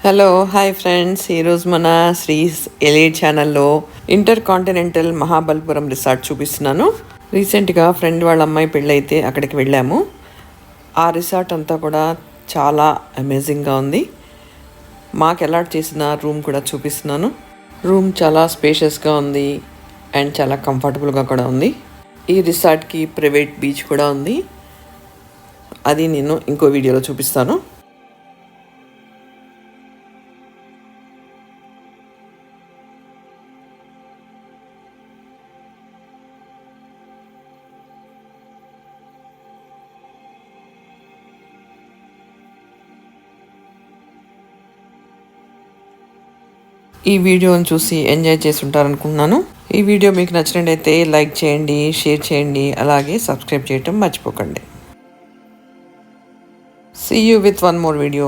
Hello hi friends, ఈరోజు మన శ్రీస్ elite ఛానల్లో ఇంటర్ కాంటినెంటల్ మహాబలిపురం రిసార్ట్ చూపిస్తున్నాను. రీసెంట్గా ఫ్రెండ్ వాళ్ళ అమ్మాయి పెళ్ళైతే అక్కడికి వెళ్ళాము. ఆ రిసార్ట్ అంతా కూడా చాలా అమేజింగ్గా ఉంది. మాకు అలాట్ చేసిన రూమ్ కూడా చూపిస్తున్నాను. రూమ్ చాలా స్పేషియస్గా ఉంది అండ్ చాలా కంఫర్టబుల్గా కూడా ఉంది. ఈ రిసార్ట్కి ప్రైవేట్ బీచ్ కూడా ఉంది. అది నేను ఇంకో వీడియోలో చూపిస్తాను. ఈ వీడియోని చూసి ఎంజాయ్ చేసి ఉంటారనుకుంటున్నాను. ఈ వీడియో మీకు నచ్చినట్టయితే లైక్ చేయండి, షేర్ చేయండి, అలాగే సబ్స్క్రైబ్ చేయటం మర్చిపోకండి. See you with one more video.